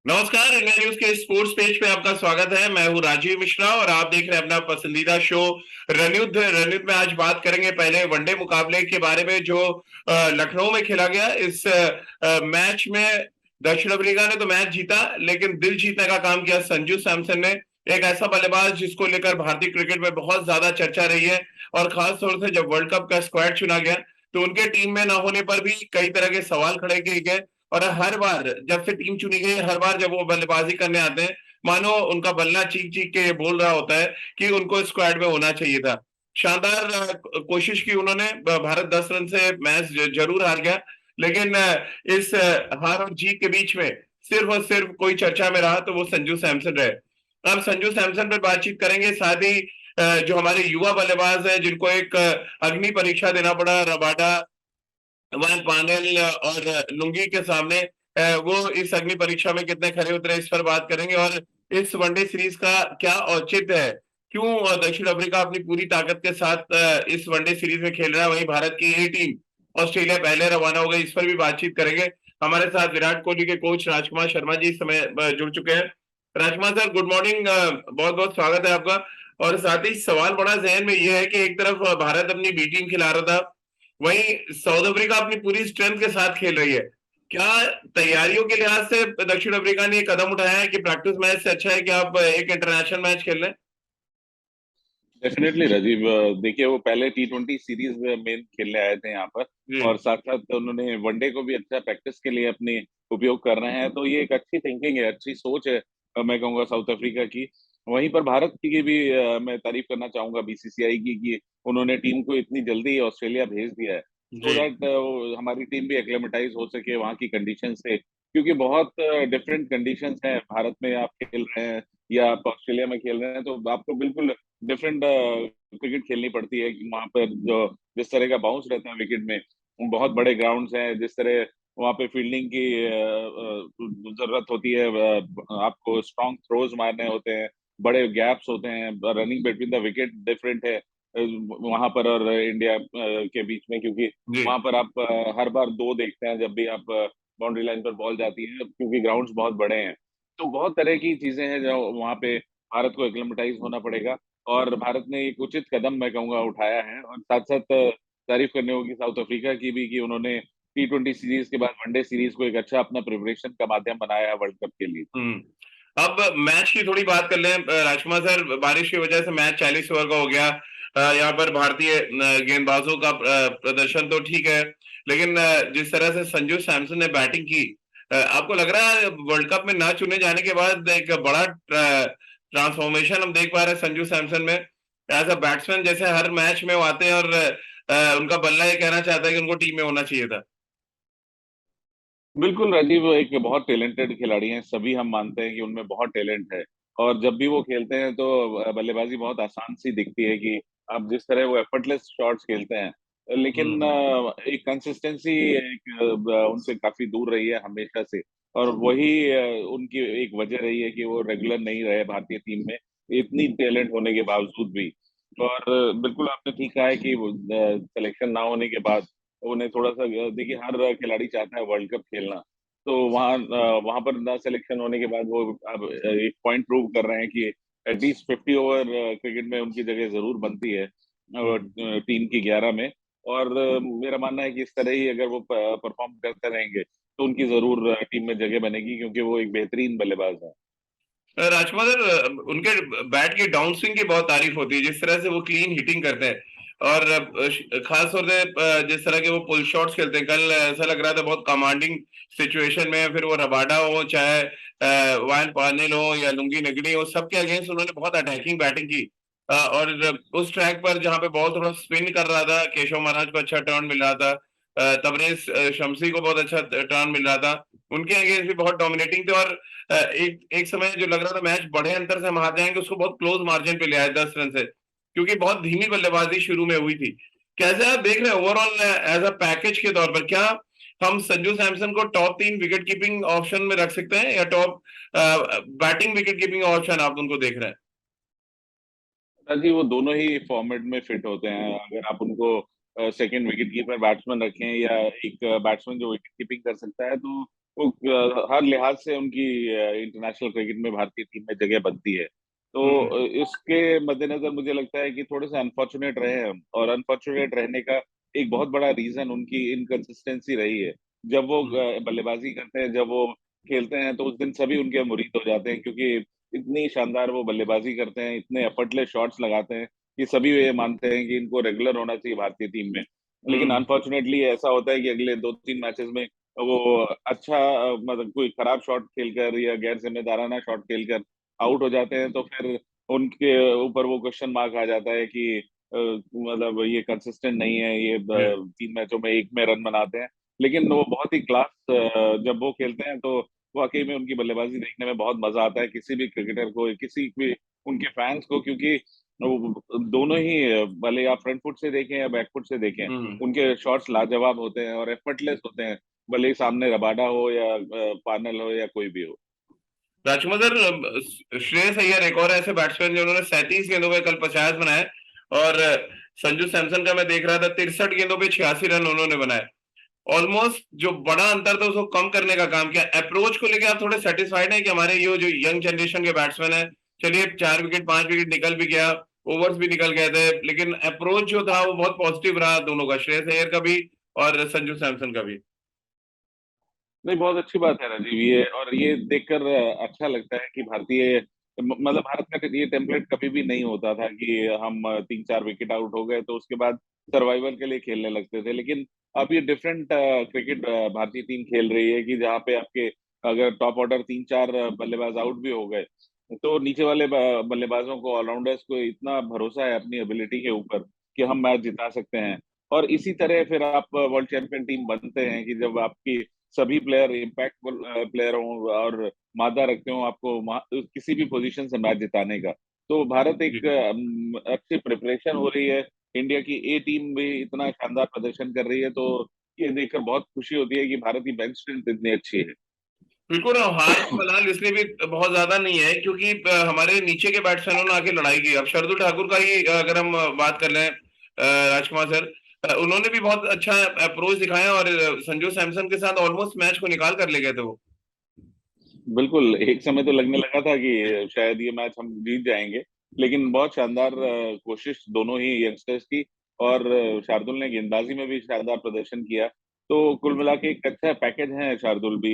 नमस्कार। India news के sports page पे आपका स्वागत है। मैं हूं राजीव मिश्रा और आप देख रहे हैं अपना पसंदीदा शो रणयुद्ध। रणयुद्ध में आज बात करेंगे पहले वनडे मुकाबले के बारे में जो लखनऊ में खेला गया। इस मैच में दक्षिण अफ्रीका ने तो मैच जीता, लेकिन दिल जीतने का काम किया संजू सैमसन ने। एक ऐसा बल्लेबाज जिसको लेकर भारतीय क्रिकेट में बहुत ज्यादा चर्चा रही है, और खास तौर से जब वर्ल्ड कप का स्क्वाड चुना गया तो उनके टीम में न होने पर भी कई तरह के सवाल खड़े किए गए। और हर बार जब से टीम चुनी गई, हर बार जब वो बल्लेबाजी करने आते हैं, मानो उनका बल्ला चीख चीख के ये बोल रहा होता है कि उनको स्क्वाड में होना चाहिए था। शानदार कोशिश की उन्होंने। भारत 10 रन से मैच जरूर हार गया, लेकिन इस हार और जीत के बीच में सिर्फ और सिर्फ कोई चर्चा में रहा तो वो संजू सैमसन रहे। अब संजू सैमसन पर बातचीत करेंगे, साथ ही जो हमारे युवा बल्लेबाज हैं जिनको एक अग्नि परीक्षा देना पड़ा रबाडा, वह पानेल और लुंगी के सामने, वो इस अग्नि परीक्षा में कितने खरे उतरे इस पर बात करेंगे। और इस वनडे सीरीज का क्या औचित्य है, क्यों दक्षिण अफ्रीका अपनी पूरी ताकत के साथ इस वनडे सीरीज में खेल रहा है, वहीं भारत की ये टीम ऑस्ट्रेलिया पहले रवाना हो गई, इस पर भी बातचीत करेंगे। हमारे साथ विराट कोहली के कोच राजकुमार शर्मा जी इस समय जुड़ चुके हैं। राजकुमार सर, गुड मॉर्निंग। बहुत बहुत स्वागत है आपका। और साथ ही सवाल बड़ा जहन में यह है कि एक तरफ भारत अपनी बी टीम खिला रहा था, वहीं साउथ अफ्रीका अपनी पूरी स्ट्रेंथ के साथ खेल रही है। क्या तैयारियों के लिहाज से दक्षिण अफ्रीका ने ये कदम उठाया है कि प्रैक्टिस मैच से अच्छा है कि आप एक इंटरनेशनल मैच खेल लें? डेफिनेटली राजीव, देखिए वो पहले T20 सीरीज में खेलने आए थे यहाँ पर। जी। और साथ साथ उन्होंने वनडे को भी अच्छा प्रैक्टिस के लिए अपने उपयोग कर रहे हैं, तो ये एक अच्छी थिंकिंग है, अच्छी सोच है। मैं कहूँगा साउथ अफ्रीका की। वहीं पर भारत की भी मैं तारीफ करना चाहूंगा BCCI की, कि उन्होंने टीम को इतनी जल्दी ऑस्ट्रेलिया भेज दिया है, सो जी। दैट हमारी टीम भी एक्लेमेटाइज हो सके वहाँ की कंडीशन से। क्योंकि बहुत डिफरेंट कंडीशंस हैं, भारत में आप खेल रहे हैं या आप ऑस्ट्रेलिया में खेल रहे हैं, तो आपको बिल्कुल डिफरेंट क्रिकेट खेलनी पड़ती है। कि वहां पर जो जिस तरह का बाउंस रहता है विकेट में, बहुत बड़े ग्राउंड्स हैं, जिस तरह वहां पे फील्डिंग की जरूरत होती है, आपको स्ट्रॉन्ग थ्रोज मारने होते हैं, बड़े गैप्स होते हैं, running between the wicket different है वहां पर और इंडिया के बीच में। क्योंकि जी। वहां पर आप हर बार दो देखते हैं जब भी आप बाउंड्री लाइन पर बॉल जाती है, क्योंकि ग्राउंड्स बहुत बड़े हैं। तो बहुत तरह की चीजें हैं जो वहां पे भारत को एक्लेमेटाइज होना पड़ेगा। और भारत ने एक उचित कदम मैं कहूंगा उठाया है। और साथ साथ तारीफ करने होगी साउथ अफ्रीका की भी, कि उन्होंने T20 सीरीज के बाद वनडे सीरीज को एक अच्छा अपना प्रिपरेशन का माध्यम बनाया है वर्ल्ड कप के लिए। अब मैच की थोड़ी बात कर लें राजकुमार सर। बारिश की वजह से मैच 40 ओवर का हो गया। यहाँ पर भारतीय गेंदबाजों का प्रदर्शन तो ठीक है, लेकिन जिस तरह से संजू सैमसन ने बैटिंग की, आपको लग रहा है वर्ल्ड कप में ना चुने जाने के बाद एक बड़ा ट्रांसफॉर्मेशन हम देख पा रहे हैं संजू सैमसन में? एज अ बैट्समैन जैसे हर मैच में वो आते हैं, और उनका बल्ला ये कहना चाहता है कि उनको टीम में होना चाहिए था। बिल्कुल राजीव, वो एक बहुत टैलेंटेड खिलाड़ी हैं, सभी हम मानते हैं कि उनमें बहुत टैलेंट है। और जब भी वो खेलते हैं तो बल्लेबाजी बहुत आसान सी दिखती है, कि आप जिस तरह वो एफर्टलेस शॉट्स खेलते हैं। लेकिन हम्म। एक कंसिस्टेंसी एक उनसे काफी दूर रही है हमेशा से। और वही उनकी एक वजह रही है कि वो रेगुलर नहीं रहे भारतीय टीम में, इतनी टैलेंट होने के बावजूद भी। और बिल्कुल आपने ठीक कहा है कि सिलेक्शन ना होने के बाद उन्हें थोड़ा सा, देखिए हर खिलाड़ी चाहता है वर्ल्ड कप खेलना। तो वहां पर ना सिलेक्शन होने के बाद वो अब एक पॉइंट प्रूव कर रहे हैं कि एटलीस्ट 50 ओवर क्रिकेट में उनकी जगह जरूर बनती है हम्म। टीम की 11 में। और मेरा मानना है कि इस तरह ही अगर वो परफॉर्म करते रहेंगे तो उनकी जरूर टीम में जगह बनेगी, क्योंकि वो एक बेहतरीन बल्लेबाज है। राजकुमार सर, उनके बैट की डाउन स्विंग की बहुत तारीफ होती है, जिस तरह से वो क्लीन हिटिंग करते हैं। और खास तौर से जिस तरह के वो पुल शॉट्स खेलते हैं, कल ऐसा लग रहा था बहुत कमांडिंग सिचुएशन में, फिर वो रबाडा हो चाहे वायन पानिल हो या लुंगी नगड़ी हो, सबके अगेंस्ट उन्होंने बहुत अटैकिंग बैटिंग की। और उस ट्रैक पर जहाँ पे बॉल थोड़ा स्पिन कर रहा था, केशव महाराज को अच्छा टर्न मिल रहा था, तबरेज शमसी को बहुत अच्छा टर्न मिल रहा था, उनके अगेंस्ट भी बहुत डोमिनेटिंग थे। और एक एक समय जो लग रहा था मैच बड़े अंतर से हम हार जाएंगे, उसको बहुत क्लोज मार्जिन पे ले आए 10 रन से, क्योंकि बहुत धीमी बल्लेबाजी शुरू में हुई थी। कैसे आप देख रहे हैं ओवरऑल एज अ पैकेज के तौर पर? क्या हम संजू सैमसन को टॉप 3 विकेट कीपिंग ऑप्शन में रख सकते हैं, या top batting wicket keeping option आप उनको देख रहे हैं? जी, वो दोनों ही फॉर्मेट में फिट होते हैं। अगर आप उनको सेकंड विकेट कीपर बैट्समैन रखें या एक बैट्समैन जो विकेट कीपिंग कर सकता है, तो वो हर लिहाज से उनकी इंटरनेशनल क्रिकेट में भारतीय टीम में जगह बनती है। तो हम्म। इसके मद्देनजर मुझे लगता है कि थोड़े से अनफॉर्चुनेट रहे हम, और अनफॉर्चुनेट रहने का एक बहुत बड़ा रीजन उनकी इनकंसिस्टेंसी रही है। जब वो हम्म। बल्लेबाजी करते हैं, जब वो खेलते हैं, तो उस दिन सभी उनके मुरीद हो जाते हैं, क्योंकि इतनी शानदार वो बल्लेबाजी करते हैं, इतने एफर्टलेस शॉट्स लगाते हैं कि सभी ये मानते हैं कि इनको रेगुलर होना चाहिए भारतीय टीम में। लेकिन हम्म। अनफॉर्चुनेटली ऐसा होता है कि अगले 2-3 मैचेस में वो अच्छा मतलब कोई खराब शॉट खेलकर या गैर जिम्मेदाराना शॉट खेलकर आउट हो जाते हैं, तो फिर उनके ऊपर वो क्वेश्चन मार्क आ जाता है कि मतलब ये कंसिस्टेंट नहीं है, ये जी। 3 मैचों में एक में रन बनाते हैं। लेकिन वो बहुत ही क्लास, जब वो खेलते हैं तो वाकई में उनकी बल्लेबाजी देखने में बहुत मजा आता है, किसी भी क्रिकेटर को, किसी भी उनके फैंस को, क्योंकि वो दोनों ही, भले आप फ्रंट फुट से देखें या बैक फुट से देखें, हम्म। उनके शॉट्स लाजवाब होते हैं और एफर्टलेस होते हैं, भले ही सामने रबाडा हो या पानल हो या कोई भी हो। राजकुमार सर, श्रेयस अय्यर एक और ऐसे बैट्समैन जिन्होंने 37 गेंदों में कल 50 बनाए। और संजू सैमसन का मैं देख रहा था, 63 गेंदों पे 86 रन उन्होंने बनाए। ऑलमोस्ट जो बड़ा अंतर था उसको कम करने का काम किया। अप्रोच को लेकर आप थोड़े सेटिस्फाइड हैं कि हमारे ये जो यंग जनरेशन के बैट्समैन है, चलिए 4 विकेट 5 विकेट निकल भी गया, ओवर्स भी निकल गए थे, लेकिन अप्रोच जो था वो बहुत पॉजिटिव रहा दोनों का, श्रेयस अय्यर का भी और संजू सैमसन का भी। नहीं, बहुत अच्छी बात है राजीव, ये और ये देखकर अच्छा लगता है कि भारतीय मतलब भारत का ये टेम्पलेट कभी भी नहीं होता था कि हम 3-4 विकेट आउट हो गए तो उसके बाद सर्वाइवल के लिए खेलने लगते थे। लेकिन अब ये डिफरेंट क्रिकेट भारतीय टीम खेल रही है कि जहाँ पे आपके अगर टॉप ऑर्डर 3-4 बल्लेबाज आउट भी हो गए, तो नीचे वाले बल्लेबाजों को, ऑलराउंडर्स को इतना भरोसा है अपनी एबिलिटी के ऊपर कि हम मैच जिता सकते हैं। और इसी तरह फिर आप वर्ल्ड चैंपियन टीम बनते हैं कि जब आपकी सभी प्लेयर इम्पैक्टफुल प्लेयर हों और मादा रखते हो आपको किसी भी पोजीशन से मैच जिताने का। तो भारत एक जी। अच्छी प्रिपरेशन हो रही है। इंडिया की ए टीम भी इतना शानदार प्रदर्शन कर रही है, तो ये देखकर बहुत खुशी होती है कि भारत की बेंच स्ट्रेंथ इतनी अच्छी है। बिल्कुल। और हार का मलाल इसलिए भी बहुत ज्यादा नहीं है क्योंकि हमारे नीचे के बैट्समैनों ने आके लड़ाई की। अब शार्दुल ठाकुर का ही अगर हम बात कर लें, राजकुमार सर, उन्होंने भी बहुत अच्छा अप्रोच दिखाया और संजू सैमसन के साथ ऑलमोस्ट मैच को निकाल कर ले गए थे वो। बिल्कुल, एक समय तो लगने लगा था कि शायद ये मैच हम जीत जाएंगे, लेकिन बहुत शानदार कोशिश दोनों ही यंगस्टर्स की, और शार्दुल ने गेंदबाजी में भी शानदार प्रदर्शन किया। तो कुल मिला के एक अच्छा पैकेज है शार्दुल भी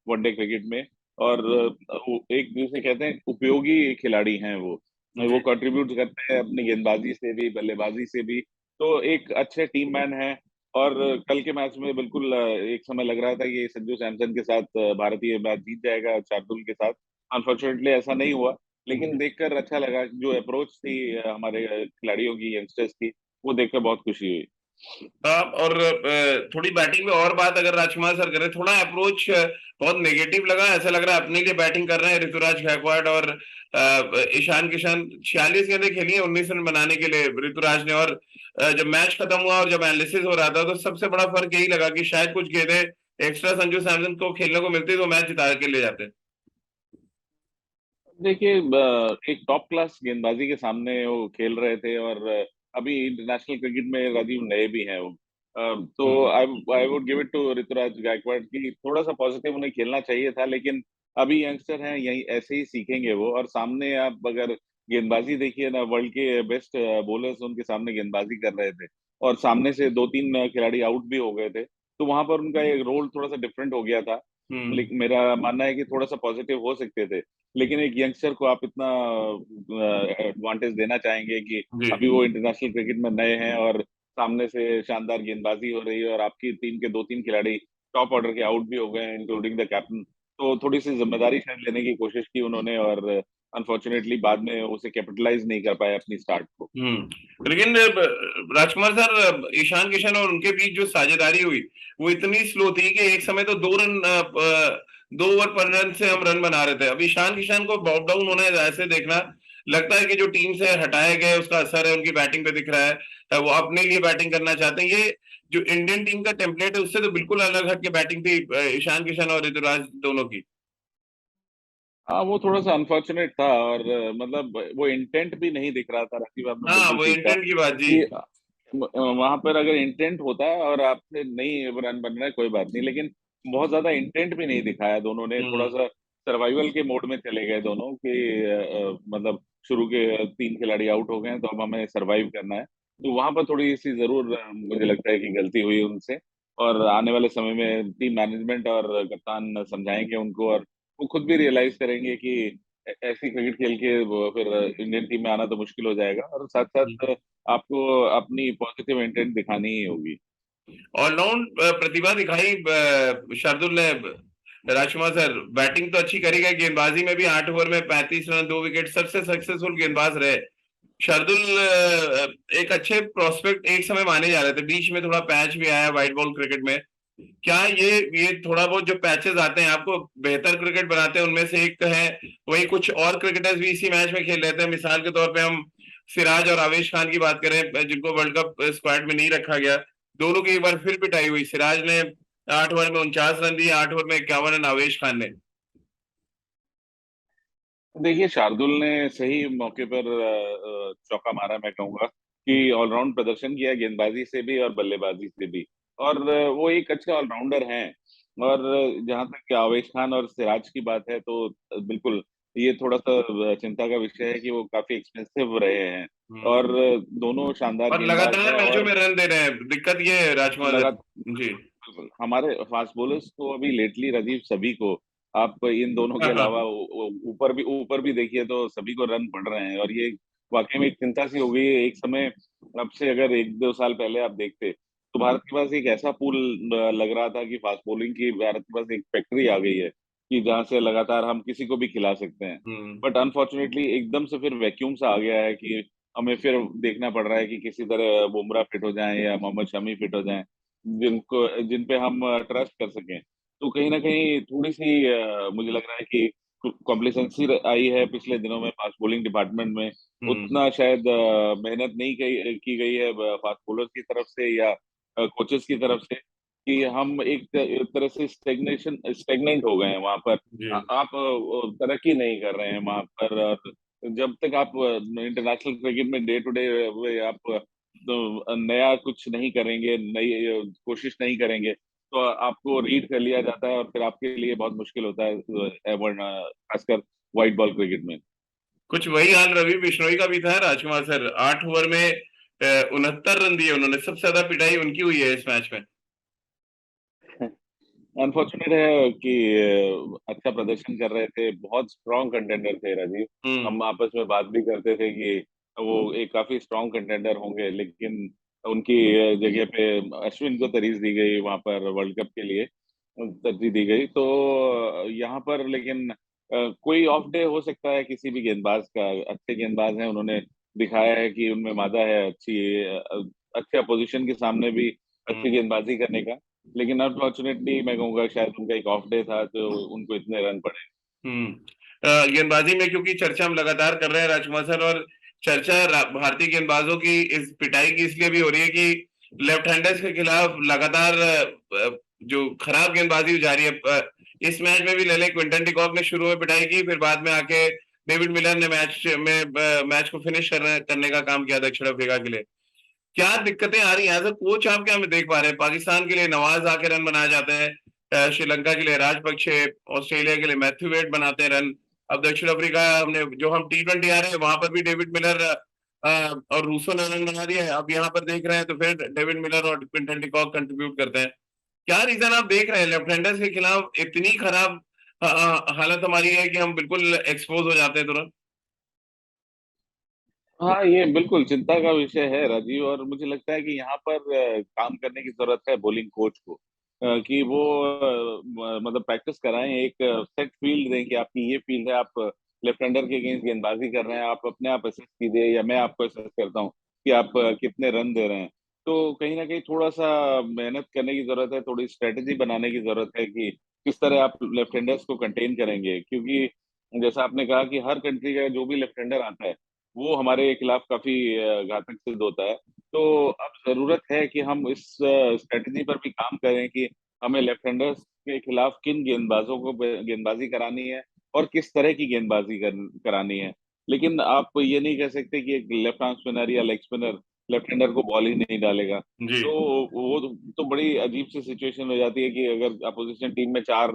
वनडे क्रिकेट में। और वो एक जिसे कहते हैं उपयोगी खिलाड़ी हैं वो जी। कंट्रीब्यूट करते हैं अपनी गेंदबाजी से भी, बल्लेबाजी से भी। तो एक अच्छे टीम मैन है। और कल के मैच में बिल्कुल एक समय लग रहा था कि संजू सैमसन के साथ भारतीय मैच जीत जाएगा शार्दुल के साथ। अनफॉर्चुनेटली ऐसा नहीं हुआ, लेकिन देखकर अच्छा लगा। जो अप्रोच थी हमारे खिलाड़ियों की, यंगस्टर्स की, वो देखकर बहुत खुशी हुई। और थोड़ी बैटिंग में और बात अगर राजकुमार सर करें, थोड़ा अप्रोच बहुत नेगेटिव लगा। ऐसा लग रहा है अपने लिए बैटिंग कर रहे हैं ऋतुराज गायकवाड़ और ईशान किशन। 46 गेंदें खेली हैं 19 रन बनाने के लिए ऋतुराज ने। और जब मैच खत्म हुआ और जब एनालिसिस हो रहा था तो सबसे बड़ा फर्क यही लगा कि शायद कुछ गेंदें एक्स्ट्रा संजू सैमसन को खेलने को मिलती तो मैच जिता के ले जाते। देखिए, एक टॉप क्लास गेंदबाजी के सामने वो खेल रहे थे, और अभी इंटरनेशनल क्रिकेट में राजीव नए भी हैं वो। तो hmm. I I would give it to Ruturaj Gaikwad की थोड़ा सा पॉजिटिव उन्हें खेलना चाहिए था, लेकिन अभी यंगस्टर हैं, यही ऐसे ही सीखेंगे वो। और सामने आप अगर गेंदबाजी देखिए ना, वर्ल्ड के बेस्ट बॉलर्स उनके सामने गेंदबाजी कर रहे थे, और सामने से 2-3 खिलाड़ी आउट भी हो गए थे, तो वहां पर उनका एक रोल थोड़ा सा डिफरेंट हो गया था। हम्म। लेकिन मेरा मानना है कि थोड़ा सा पॉजिटिव हो सकते थे। लेकिन एक यंगस्टर को आप इतना एडवांटेज देना चाहेंगे कि जी। अभी वो इंटरनेशनल क्रिकेट में नए हैं, और सामने से शानदार गेंदबाजी हो रही है, और आपकी टीम के 2-3 खिलाड़ी टॉप ऑर्डर के आउट भी हो गए हैं, इंक्लूडिंग द कैप्टन। तो थोड़ी सी जिम्मेदारी शायद लेने की कोशिश की उन्होंने, और अनफॉर्चुनेटली बाद में उसे कैपिटलाइज नहीं कर पाए अपनी स्टार्ट को। लेकिन राजकुमार सर, ईशान किशन और उनके बीच जो साझेदारी हुई वो इतनी स्लो थी कि एक समय तो 2 रन 2 ओवर पर रन से हम रन बना रहे थे। अब ईशान किशन को बॉब डाउन होना है ऐसे देखना लगता है कि जो टीम से हटाए गए उसका असर है उनकी बैटिंग पे दिख रहा है। वो अपने लिए बैटिंग करना चाहते हैं। ये जो इंडियन टीम का टेम्पलेट है उससे तो बिल्कुल अलग हट के बैटिंग थी ईशान किशन और ऋतुराज दोनों की। हाँ, वो थोड़ा सा अनफॉर्चुनेट था, और मतलब वो इंटेंट भी नहीं दिख रहा था राजीव, आपने हाँ, बिल्कुल वो ठीक कहा इंटेंट की बात जी। कि वहां पर अगर इंटेंट होता है और आपसे नहीं रन बन रहा है, कोई बात नहीं, लेकिन बहुत ज्यादा इंटेंट भी नहीं दिखाया दोनों ने, थोड़ा हम्म। सा सर्वाइवल के मोड में चले गए दोनों कि मतलब शुरू के 3 खिलाड़ी आउट हो गए हैं तो अब हमें सरवाइव करना है। तो वहां पर थोड़ी सी जरूर मुझे लगता है कि गलती हुई उनसे। और आने वाले समय में टीम मैनेजमेंट और कप्तान समझाएंगे उनको, और वो खुद भी रियलाइज करेंगे कि ऐसी क्रिकेट खेल के वो फिर इंडियन टीम में आना तो मुश्किल हो जाएगा, और साथ साथ आपको अपनी पॉजिटिव इंटेंट दिखानी ही होगी। ऑलराउंड प्रतिभा दिखाई शार्दुल ने। राजकुमार सर, बैटिंग तो अच्छी करी गई, गेंदबाजी में भी 8 ओवर में 35 रन 2 विकेट, सबसे सक्सेसफुल गेंदबाज रहे शार्दुल। एक अच्छे प्रोस्पेक्ट एक समय माने जा रहे थे, बीच में थोड़ा पैच भी आया व्हाइट बॉल क्रिकेट में। क्या ये थोड़ा बहुत जो पैचेस आते हैं आपको बेहतर क्रिकेट बनाते हैं, उनमें से एक है। वही कुछ और क्रिकेटर्स भी इसी मैच में खेल रहे थे, मिसाल के तौर पे हम सिराज और आवेश खान की बात करें, जिनको वर्ल्ड कप स्क्वाड में नहीं रखा गया। दोनों की एक बार फिर पिटाई हुई, सिराज ने 8 ओवर में 49 रन दिए, 8 ओवर में 51 रन आवेश खान ने। देखिए, शार्दुल ने सही मौके पर चौका मारा, मैं कहूंगा कि ऑलराउंड प्रदर्शन किया, गेंदबाजी से भी और बल्लेबाजी से भी। और वो एक अच्छे ऑलराउंडर हैं। और जहां तक कि आवेश खान और सिराज की बात है तो बिल्कुल ये थोड़ा सा चिंता का विषय है कि वो काफी एक्सपेंसिव रहे हैं। हम्म। और दोनों शानदार और गेंदबाज लगातार हैं। मैचों और में रन दे रहे हैं, दिक्कत ये है राजकुमार लगा सर। जी। बिल्कुल हमारे फास्ट बॉलर्स को अभी लेटली, राजीव, सभी को आप इन दोनों के हाँ हाँ। अलावा ऊपर भी देखिए तो सभी को रन पड़ रहे हैं। और ये वाकई में एक चिंता सी हो गई है एक समय। अब से अगर 1-2 साल पहले आप देखते तो भारत के पास एक ऐसा पूल लग रहा था कि फास्ट बॉलिंग की भारत के पास एक फैक्ट्री आ गई है कि जहां से लगातार हम किसी को भी खिला सकते हैं। हम्म। बट अनफॉर्चुनेटली एकदम से फिर वैक्यूम सा आ गया है कि हमें फिर देखना पड़ रहा है कि किसी तरह बुमराह फिट हो जाएं या मोहम्मद शमी फिट हो जाएं, जिन पे हम ट्रस्ट कर सकें। तो कहीं ना कहीं थोड़ी सी मुझे लग रहा है कि कॉम्प्लिसेंसी आई है पिछले दिनों में फास्ट बॉलिंग डिपार्टमेंट में। हम्म। उतना शायद मेहनत नहीं की गई है फास्ट बॉलर्स की तरफ से या कोचेस की तरफ से, कि हम एक तरह से स्टेगनेंट हो गए हैं वहां पर। जी। आप तरक्की नहीं कर रहे हैं वहां पर। और जब तक आप इंटरनेशनल क्रिकेट में डे टू डे आप तो नया कुछ नहीं करेंगे, नई कोशिश नहीं करेंगे, तो आपको रीड कर लिया जाता है और फिर आपके लिए बहुत मुश्किल होता है, वरना खासकर व्हाइट बॉल क्रिकेट में। कुछ वही हाल रवि बिश्नोई का भी था राजकुमार सर, 8 ओवर में 69 रन दिए उन्होंने, सबसे ज्यादा पिटाई उनकी हुई है इस मैच में। अनफॉर्चुनेट है कि अच्छा प्रदर्शन कर रहे थे, बहुत स्ट्रांग कंटेंडर थे राजीव। हम्म। हम आपस में बात भी करते थे कि वो एक काफी स्ट्रांग कंटेंडर होंगे, लेकिन उनकी जगह पे अश्विन को तरीज दी गई वहां पर वर्ल्ड कप के लिए, तरजीह दी गई। तो यहाँ पर लेकिन कोई ऑफ डे हो सकता है किसी भी गेंदबाज का। अच्छे गेंदबाज हैं, उन्होंने दिखाया है कि उनमें मादा है अच्छे अपोजिशन के सामने भी अच्छी हम्म। गेंदबाजी करने का। लेकिन अनफॉर्चुनेटली मैं कहूंगा शायद उनका एक ऑफ डे था तो उनको इतने रन पड़े। हम्म। गेंदबाजी में क्योंकि चर्चा हम लगातार कर रहे हैं राजकुमार सर, और चर्चा भारतीय गेंदबाजों की इस पिटाई की इसलिए भी हो रही है कि लेफ्ट हैंडर्स के खिलाफ लगातार जो खराब गेंदबाजी जारी है। इस मैच में भी ले लें, क्विंटन डिकॉक ने शुरू में पिटाई की, फिर बाद में आके डेविड मिलर ने मैच को फिनिश करने का काम किया दक्षिण अफ्रीका के लिए। क्या दिक्कतें आ रही हैं एज अ कोच, आप क्या देख पा रहे हैं? पाकिस्तान के लिए नवाज आके रन बनाए जाते हैं, श्रीलंका के लिए राजपक्षे, ऑस्ट्रेलिया के लिए मैथ्यू वेड बनाते हैं रन। अब दक्षिण अफ्रीका, हमने जो हम T20 आ रहे हैं वहां पर भी डेविड मिलर और रूसो ने रन बना दिया है। अब यहाँ पर देख रहे हैं तो फिर डेविड मिलर और क्विंटन डिकॉक कंट्रीब्यूट करते हैं। क्या रीजन आप देख रहे हैं लेफ्ट हैंडर्स के खिलाफ इतनी खराब हालत हमारी है कि हम बिल्कुल एक्सपोज हो जाते हैं तुरंत? हाँ, ये बिल्कुल चिंता का विषय है राजीव। और मुझे लगता है कि यहाँ पर काम करने की जरूरत है बॉलिंग कोच को, कि वो मतलब प्रैक्टिस कराएं, एक सेट फील्ड दें कि आपकी ये फील्ड है, आप लेफ्ट हैंडर के अगेंस्ट गेंदबाजी कर रहे हैं, आप अपने आप असेस कीजिए या मैं आपको असेस करता हूँ कि आप कितने रन दे रहे हैं। तो कहीं ना कहीं थोड़ा सा मेहनत करने की जरूरत है, थोड़ी स्ट्रेटेजी बनाने की जरूरत है कि किस तरह आप लेफ्ट हैंडर्स को कंटेन करेंगे। क्योंकि जैसा आपने कहा कि हर कंट्री का जो भी लेफ्ट हैंडर आता है वो हमारे खिलाफ काफी घातक सिद्ध होता है। तो अब जरूरत है कि हम इस स्ट्रेटजी पर भी काम करें कि हमें लेफ्ट हैंडर्स के खिलाफ किन गेंदबाजों को गेंदबाजी करानी है और किस तरह की गेंदबाजी करानी है। लेकिन आप ये नहीं कह सकते कि एक लेफ्ट आर्म स्पिनर या लेग स्पिनर लेफ्ट हैंडर को बॉल ही नहीं डालेगा। जी। तो वो तो बड़ी अजीब सी सिचुएशन हो जाती है कि अगर अपोजिशन टीम में 4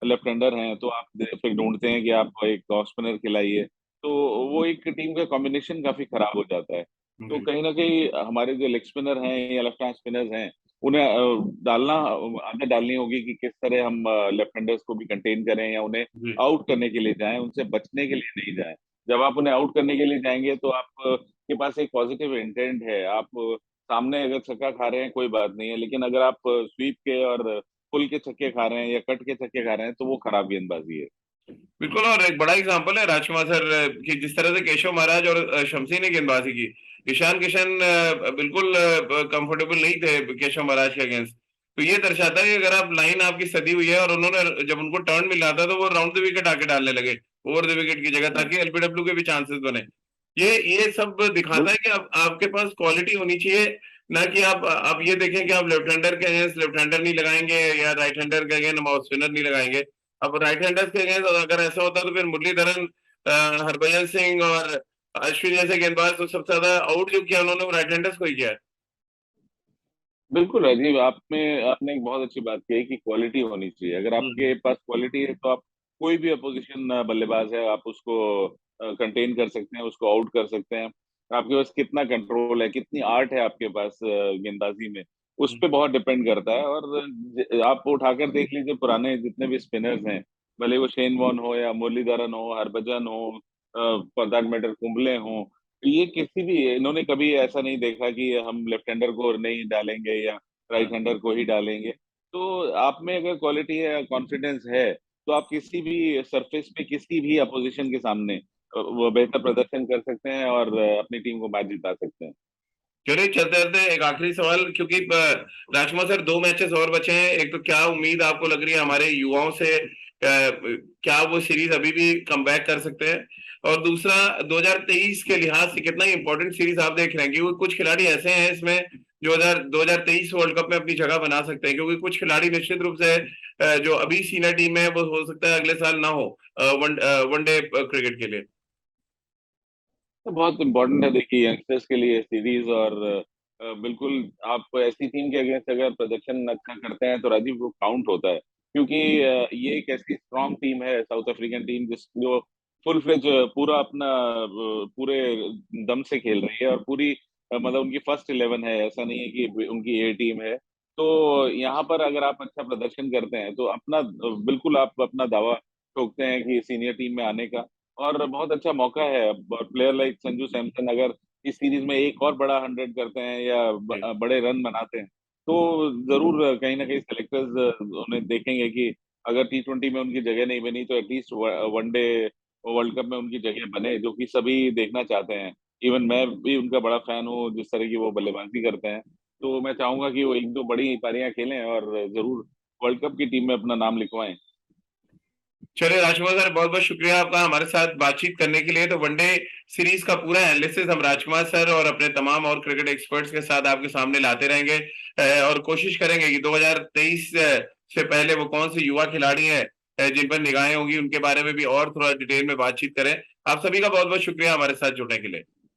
लेफ्ट हैंडर हैं तो आप फिर ढूंढते हैं कि आप एक ऑफ स्पिनर खिलाइए, तो वो एक टीम का कॉम्बिनेशन काफी खराब हो जाता है। तो जी। कहीं ना कहीं हमारे जो लेग स्पिनर हैं या लेफ्ट हैंड स्पिनर्स हैं, उन्हें डालना आदत डालनी होगी कि किस तरह हम लेफ्ट हैंडर्स को भी कंटेन करें या उन्हें जी। आउट करने के लिए जाएं, उनसे बचने के लिए नहीं जाएं। जब आप उन्हें आउट करने के लिए जाएंगे तो आप के पास एक पॉजिटिव इंटेंट है। आप सामने अगर छक्का खा रहे हैं कोई बात नहीं है, लेकिन अगर आप स्वीप के और पुल के छक्के खा रहे हैं या कट के छक्के खा रहे हैं तो वो खराब गेंदबाजी है। बिल्कुल, और एक बड़ा एग्जांपल है राजकुमार सर कि जिस तरह से केशव महाराज और शमसी ने गेंदबाजी की। ईशान किशन बिल्कुल कंफर्टेबल नहीं थे केशव महाराज के अगेंस्ट। तो ये दर्शाता है कि अगर आप लाइन आपकी सदी हुई है और उन्होंने जब उनको टर्न मिला था तो वो राउंड द विकेट आके डालने लगे ओवर द विकेट की जगह, ताकि एलबीडब्ल्यू के भी चांसेस बने। ये सब दिखाता है कि आप आपके पास क्वालिटी होनी चाहिए, ना कि आप ये देखें कि आप लेफ्ट हैंडर के अगेंस्ट लेफ्ट हैंडर नहीं लगाएंगे या राइट हैंडर के अगेंस्ट माउथ स्पिनर नहीं लगाएंगे। अब राइट हैंडर्स के अगेंस्ट अगर ऐसा होता तो फिर मुरलीधरन, हरभजन सिंह और अश्विन जैसे गेंदबाज तो सबसे ज्यादा आउट जो किया उन्होंने वो राइट हैंडर्स को ही किया है। बिल्कुल राजीव, आपने आपने एक बहुत अच्छी बात कही कि क्वालिटी होनी चाहिए। अगर हम्म। आपके पास क्वालिटी है तो आप कोई भी अपोजिशन बल्लेबाज है आप उसको कंटेन कर सकते हैं, उसको आउट कर सकते हैं। आपके पास कितना कंट्रोल है, कितनी आर्ट है आपके पास गेंदबाजी में, उस हम्म। पे बहुत डिपेंड करता है। और आप उठाकर देख लीजिए पुराने जितने भी स्पिनर्स हैं, भले वो शेन वॉर्न हो या मुरलीधरन हो, हरभजन हो, फॉर दैट मैटर कुंबले हो, ये किसी भी इन्होंने कभी ऐसा नहीं देखा कि हम लेफ्ट हैंडर को नहीं डालेंगे या राइट हैंडर को ही डालेंगे। तो आप में अगर क्वालिटी है, कॉन्फिडेंस है, तो आप किसी भी सरफेस पे किसी भी अपोजिशन के सामने वो बेहतर प्रदर्शन कर सकते हैं और अपनी टीम को मैच जिता सकते हैं। चलिए चलते चलते एक आखिरी सवाल, क्योंकि राजकुमार सर 2 मैचेस और बचे हैं। एक तो क्या उम्मीद आपको लग रही है हमारे युवाओं से, क्या वो सीरीज अभी भी कमबैक कर सकते हैं? और दूसरा, 2023 के लिहाज से कितना इंपॉर्टेंट सीरीज आप देख रहे हैं? क्योंकि कुछ खिलाड़ी ऐसे हैं इसमें जो 2023 वर्ल्ड कप में अपनी जगह बना सकते हैं, क्योंकि कुछ खिलाड़ी निश्चित रूप से जो अभी सीनियर टीम में है वो हो सकता है अगले साल ना हो वनडे क्रिकेट के लिए। तो बहुत इम्पोर्टेंट है देखिए यंगस्टर्स के लिए सीरीज। और बिल्कुल आप ऐसी टीम के अगेंस्ट अगर प्रदर्शन अच्छा करते हैं तो राजीव वो काउंट होता है, क्योंकि ये एक ऐसी स्ट्रांग टीम है साउथ अफ्रीकन टीम जिस जो फुल फ्लेज पूरा अपना पूरे दम से खेल रही है और पूरी मतलब उनकी फर्स्ट 11 है, ऐसा नहीं है कि उनकी ए टीम है। तो यहाँ पर अगर आप अच्छा प्रदर्शन करते हैं तो अपना बिल्कुल आप अपना दावा ठोकते हैं कि सीनियर टीम में आने का। और बहुत अच्छा मौका है। और प्लेयर लाइक संजू सैमसन अगर इस सीरीज में एक और बड़ा 100 करते हैं या जी। बड़े रन बनाते हैं तो जरूर कहीं ना कहीं सेलेक्टर्स उन्हें देखेंगे कि अगर T20 में उनकी जगह नहीं बनी तो एटलीस्ट वनडे वर्ल्ड कप में उनकी जगह बने, जो कि सभी देखना चाहते हैं। इवन मैं भी उनका बड़ा फैन हूँ, जिस तरह की वो बल्लेबाजी करते हैं। तो मैं चाहूंगा कि वो एक दो बड़ी पारियां खेलें और जरूर वर्ल्ड कप की टीम में अपना नाम लिखवाएं। चलिए राजकुमार सर, बहुत बहुत शुक्रिया आपका हमारे साथ बातचीत करने के लिए। तो वनडे सीरीज का पूरा एनालिसिस हम राजकुमार सर और अपने तमाम और क्रिकेट एक्सपर्ट्स के साथ आपके सामने लाते रहेंगे, और कोशिश करेंगे कि 2023 से पहले वो कौन से युवा खिलाड़ी हैं जिन पर निगाहें होंगी, उनके बारे में भी और थोड़ा डिटेल में बातचीत करें। आप सभी का बहुत बहुत शुक्रिया हमारे साथ जुड़ने के लिए।